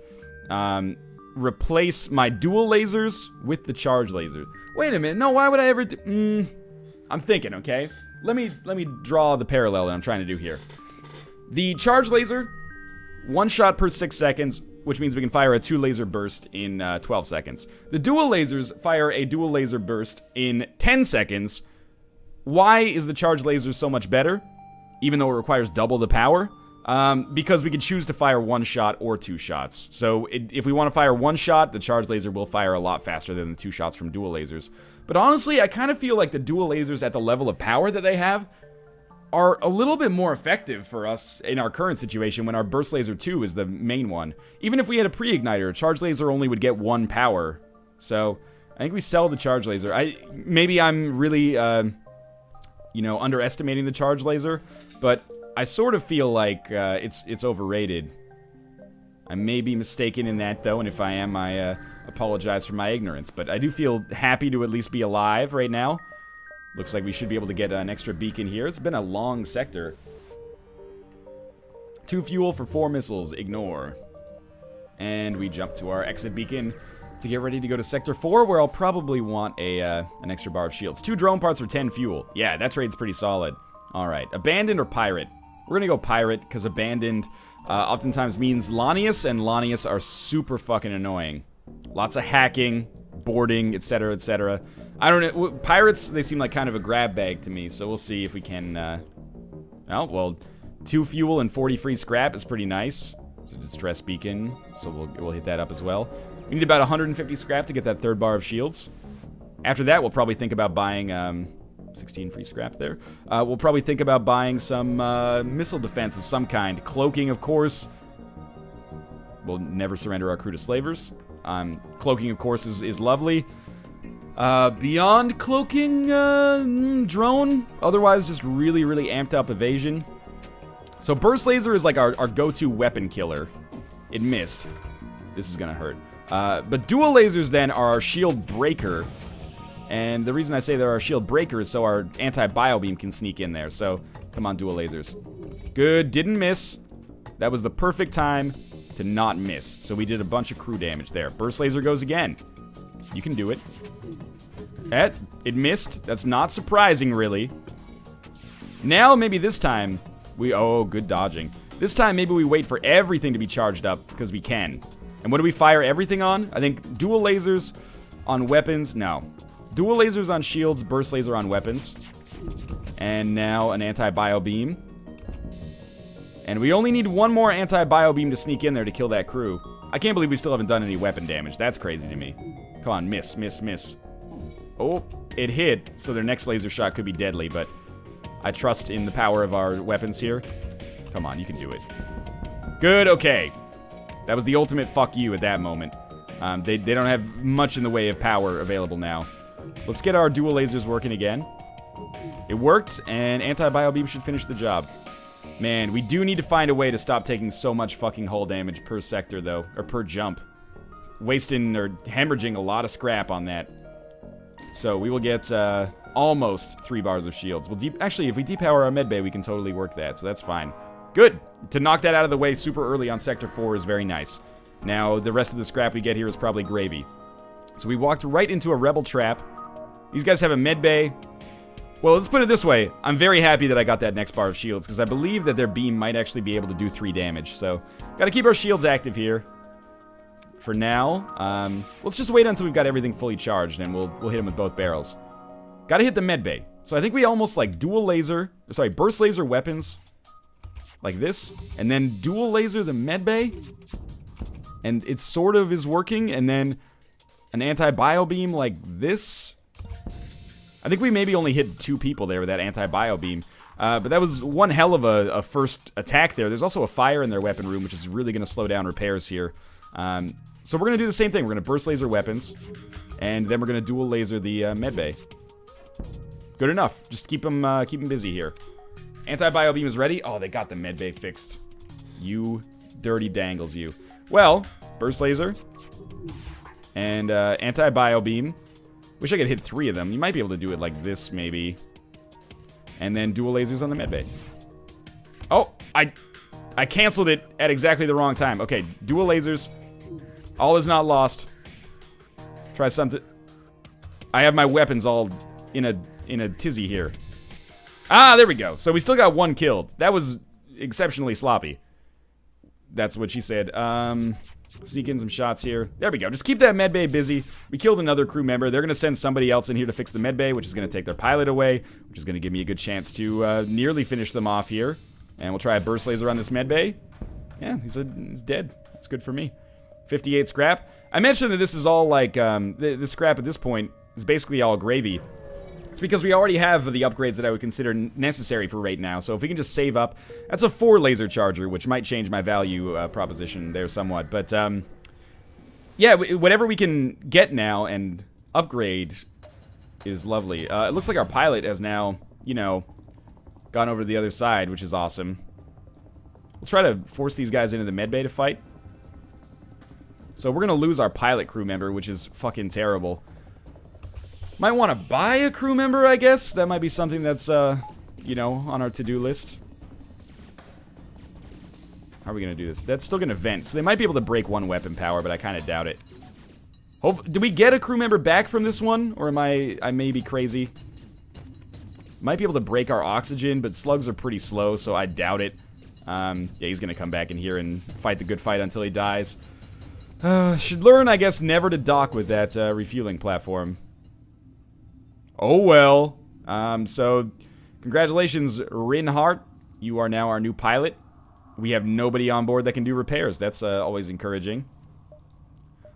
Speaker 1: replace my dual lasers with the charge laser. Wait a minute. No, why would I ever do... I'm thinking, okay? Let me draw the parallel that I'm trying to do here. The charge laser, 1 shot per 6 seconds, which means we can fire a 2 laser burst in 12 seconds. The dual lasers fire a dual laser burst in 10 seconds. Why is the charge laser so much better, even though it requires double the power? Because we can choose to fire 1 shot or 2 shots. So if we want to fire 1 shot, the charge laser will fire a lot faster than the 2 shots from dual lasers. But honestly, I kind of feel like the dual lasers at the level of power that they have are a little bit more effective for us in our current situation when our Burst Laser 2 is the main one. Even if we had a pre-igniter, Charge Laser only would get 1 power. So, I think we sell the Charge Laser. Maybe I'm really, you know, underestimating the Charge Laser, but I sort of feel like it's overrated. I may be mistaken in that, though, and if I am, I apologize for my ignorance. But I do feel happy to at least be alive right now. Looks like we should be able to get an extra beacon here. It's been a long sector. 2 fuel for 4 missiles. Ignore. And we jump to our exit beacon to get ready to go to Sector 4, where I'll probably want an extra bar of shields. 2 drone parts for 10 fuel. Yeah, that trade's pretty solid. Alright, abandoned or pirate? We're gonna go pirate, because abandoned oftentimes means Lanius, and Lanius are super fucking annoying. Lots of hacking, boarding, etc., etc. I don't know. Pirates, they seem like kind of a grab bag to me, so we'll see if we can, oh, well, 2 fuel and 40 free scrap is pretty nice. It's a distress beacon, so we'll hit that up as well. We need about 150 scrap to get that 3rd bar of shields. After that, we'll probably think about buying, 16 free scrap there. We'll probably think about buying some, missile defense of some kind. Cloaking, of course. We'll never surrender our crew to slavers. Cloaking, of course, is lovely. Beyond cloaking, drone. Otherwise, just really, really amped up evasion. So Burst Laser is like our go-to weapon killer. It missed. This is gonna hurt. But Dual Lasers, then, are our shield breaker. And the reason I say they're our shield breaker is so our anti-bio beam can sneak in there. So, come on, Dual Lasers. Good, didn't miss. That was the perfect time to not miss. So we did a bunch of crew damage there. Burst Laser goes again. You can do it. It missed. That's not surprising, really. Now, maybe this time, oh, good dodging. This time, maybe we wait for everything to be charged up, because we can. And what do we fire everything on? I think dual lasers on weapons. No. Dual lasers on shields, burst laser on weapons. And now an anti-bio beam. And we only need 1 more anti-bio beam to sneak in there to kill that crew. I can't believe we still haven't done any weapon damage. That's crazy to me. Come on, miss, miss, miss. Oh, it hit, so their next laser shot could be deadly, but I trust in the power of our weapons here. Come on, you can do it. Good, okay. That was the ultimate fuck you at that moment. They don't have much in the way of power available now. Let's get our dual lasers working again. It worked, and anti-bio beam should finish the job. Man, we do need to find a way to stop taking so much fucking hull damage per sector, though. Or per jump. Wasting or hemorrhaging a lot of scrap on that. So we will get almost 3 bars of shields. Actually, if we depower our medbay, we can totally work that, so that's fine. Good! To knock that out of the way super early on Sector 4 is very nice. Now, the rest of the scrap we get here is probably gravy. So we walked right into a rebel trap. These guys have a medbay. Well, let's put it this way. I'm very happy that I got that next bar of shields, because I believe that their beam might actually be able to do 3 damage. So, gotta keep our shields active here. For now, let's just wait until we've got everything fully charged, and we'll hit them with both barrels. Gotta hit the medbay. So I think we almost like burst laser weapons. Like this. And then dual laser the medbay. And it sort of is working, and then an anti-bio beam like this. I think we maybe only hit 2 people there with that anti-bio beam. But that was one hell of a first attack there. There's also a fire in their weapon room, which is really going to slow down repairs here. So we're going to do the same thing. We're going to burst laser weapons, and then we're going to dual laser the medbay. Good enough. Just keep them busy here. Anti-bio beam is ready. Oh, they got the medbay fixed. You dirty dangles, you. Well, burst laser and anti-bio beam. Wish I could hit 3 of them. You might be able to do it like this, maybe. And then dual lasers on the medbay. Oh, I canceled it at exactly the wrong time. Okay, dual lasers. All is not lost. Try something. I have my weapons all in a tizzy here. Ah, there we go. So we still got 1 killed. That was exceptionally sloppy. That's what she said. Sneak in some shots here. There we go. Just keep that medbay busy. We killed another crew member. They're going to send somebody else in here to fix the medbay, which is going to take their pilot away, which is going to give me a good chance to nearly finish them off here. And we'll try a burst laser on this medbay. Yeah, he's dead. That's good for me. 58 scrap. I mentioned that this is all like, the scrap at this point is basically all gravy. It's because we already have the upgrades that I would consider necessary for right now. So if we can just save up, that's a 4 laser charger, which might change my value proposition there somewhat. But yeah, whatever we can get now and upgrade is lovely. It looks like our pilot has now, you know, gone over to the other side, which is awesome. We'll try to force these guys into the medbay to fight. So we're going to lose our pilot crew member, which is fucking terrible. Might want to buy a crew member, I guess. That might be something that's, you know, on our to-do list. How are we going to do this? That's still going to vent. So they might be able to break 1 weapon power, but I kind of doubt it. Did we get a crew member back from this one? Or am I may be crazy? Might be able to break our oxygen, but slugs are pretty slow, so I doubt it. Yeah, he's going to come back in here and fight the good fight until he dies. Should learn, I guess, never to dock with that refueling platform. Oh well. So, congratulations, Rinhart. You are now our new pilot. We have nobody on board that can do repairs. That's always encouraging.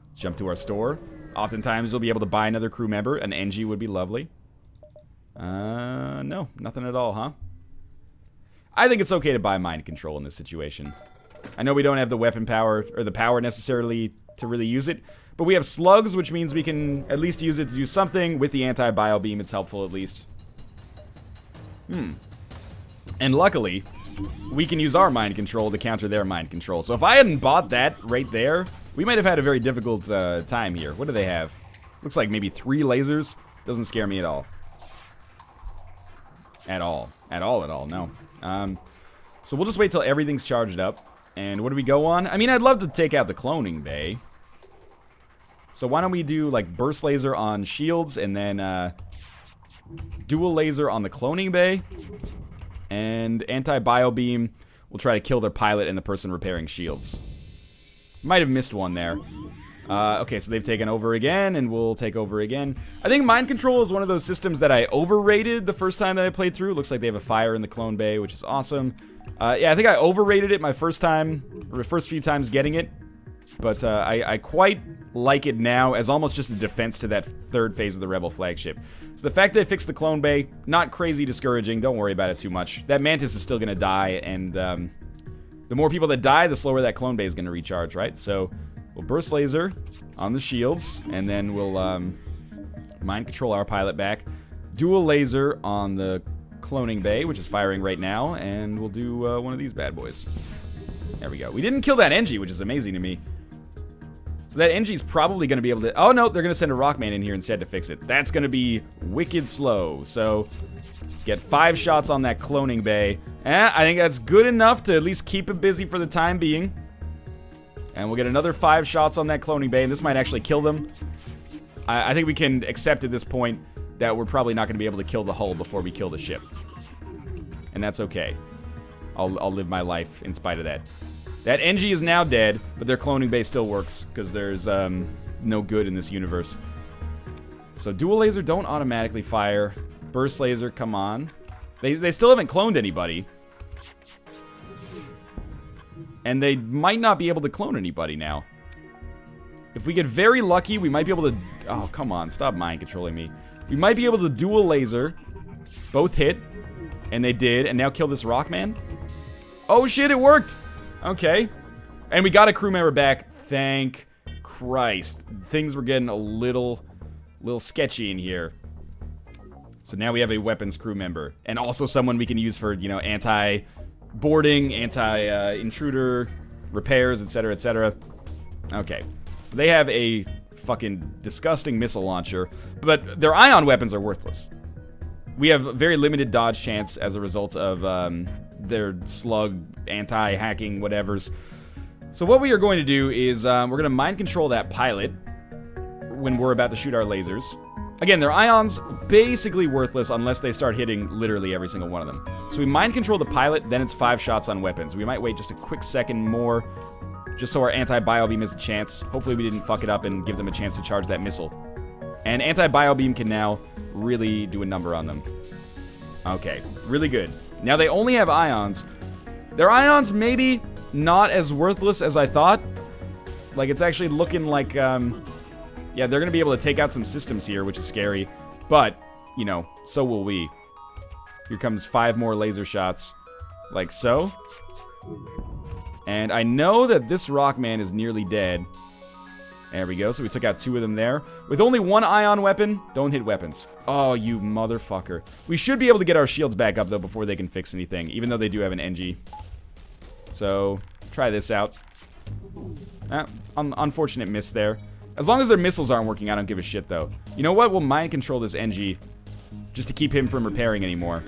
Speaker 1: Let's jump to our store. Oftentimes, you'll be able to buy another crew member. An NG would be lovely. No, nothing at all, huh? I think it's okay to buy mind control in this situation. I know we don't have the weapon power, or the power necessarily to really use it, but we have slugs, which means we can at least use it to do something. With the anti-bio beam, it's helpful at least. And luckily, we can use our mind control to counter their mind control. So if I hadn't bought that right there, we might have had a very difficult time here. What do they have? Looks like maybe 3 lasers. Doesn't scare me at all. At all, no. So we'll just wait till everything's charged up. And what do we go on? I mean, I'd love to take out the cloning bay. So why don't we do, like, burst laser on shields, and then, dual laser on the cloning bay. And anti-bio beam will try to kill their pilot and the person repairing shields. Might have missed one there. Okay, so they've taken over again, and we'll take over again. I think mind control is one of those systems that I overrated the first time that I played through. Looks like they have a fire in the clone bay, which is awesome. Yeah, I think I overrated it my first time, or first few times getting it. But I quite like it now as almost just a defense to that 3rd phase of the Rebel flagship. So the fact that they fixed the clone bay, not crazy discouraging. Don't worry about it too much. That Mantis is still going to die, and the more people that die, the slower that clone bay is going to recharge, right? So we'll burst laser on the shields, and then we'll mind control our pilot back. Dual laser on the cloning bay, which is firing right now, and we'll do one of these bad boys. There we go. We didn't kill that NG, which is amazing to me. So that NG's probably going to be able to... Oh, no, they're going to send a Rockman in here instead to fix it. That's going to be wicked slow. So, get 5 shots on that cloning bay. I think that's good enough to at least keep it busy for the time being. And we'll get another 5 shots on that cloning bay, and this might actually kill them. I think we can accept at this point that we're probably not going to be able to kill the hull before we kill the ship. And that's okay. I'll live my life in spite of that. That NG is now dead, but their cloning bay still works, because there's no good in this universe. So dual laser don't automatically fire. Burst laser, come on. They still haven't cloned anybody. And they might not be able to clone anybody now. If we get very lucky, we might be able to... Oh, come on, stop mind controlling me. We might be able to dual laser. Both hit. And they did, and now kill this Rockman. Oh shit, it worked! Okay. And we got a crew member back. Thank Christ. Things were getting a little sketchy in here. So now we have a weapons crew member. And also someone we can use for, you know, anti-boarding, anti-intruder, repairs, etc., etc. Okay. So they have a fucking disgusting missile launcher. But their ion weapons are worthless. We have very limited dodge chance as a result of their slug, anti-hacking, whatevers. So what we are going to do is we're going to mind control that pilot when we're about to shoot our lasers. Again, their ions basically worthless unless they start hitting literally every single one of them. So we mind control the pilot, then it's 5 shots on weapons. We might wait just a quick second more, just so our anti-bio beam has a chance. Hopefully we didn't fuck it up and give them a chance to charge that missile. And anti-bio beam can now really do a number on them. Okay, really good. Now they only have ions. Their ions maybe not as worthless as I thought. Like, it's actually looking like, yeah, they're gonna be able to take out some systems here, which is scary. But, you know, so will we. Here comes 5 more laser shots. Like so. And I know that this Rockman is nearly dead. There we go. So we took out 2 of them there. With only 1 ion weapon, don't hit weapons. Oh, you motherfucker. We should be able to get our shields back up, though, before they can fix anything. Even though they do have an NG. So, try this out. Unfortunate miss there. As long as their missiles aren't working, I don't give a shit, though. You know what? We'll mind control this NG. Just to keep him from repairing anymore.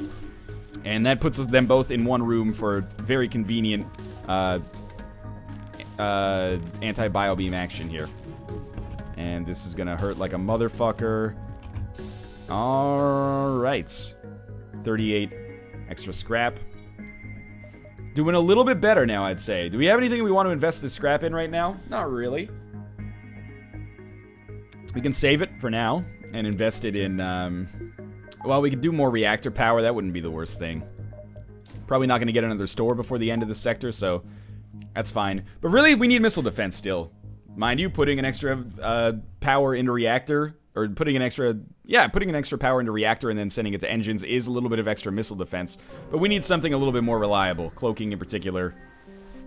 Speaker 1: And that puts them both in one room for very convenient anti-biobeam action here. And this is gonna hurt like a motherfucker. Alright. 38 extra scrap. Doing a little bit better now, I'd say. Do we have anything we want to invest this scrap in right now? Not really. We can save it for now and invest it in, well, we could do more reactor power. That wouldn't be the worst thing. Probably not going to get another store before the end of the sector, so that's fine. But really, we need missile defense still. Mind you, putting an extra power into reactor, or putting an extra power into reactor and then sending it to engines is a little bit of extra missile defense. But we need something a little bit more reliable. Cloaking in particular,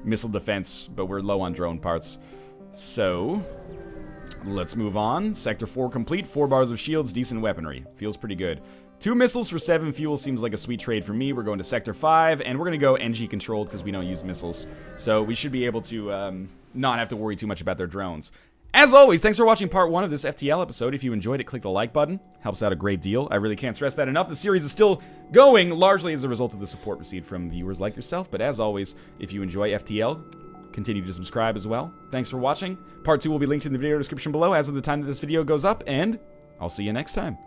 Speaker 1: missile defense, but we're low on drone parts. So, let's move on. Sector 4 complete, 4 bars of shields, decent weaponry. Feels pretty good. 2 missiles for 7 fuel seems like a sweet trade for me. We're going to Sector 5, and we're going to go NG controlled because we don't use missiles. So we should be able to not have to worry too much about their drones. As always, thanks for watching part 1 of this FTL episode. If you enjoyed it, click the like button. Helps out a great deal. I really can't stress that enough. The series is still going, largely as a result of the support received from viewers like yourself. But as always, if you enjoy FTL, continue to subscribe as well. Thanks for watching. Part 2 will be linked in the video description below as of the time that this video goes up, and I'll see you next time.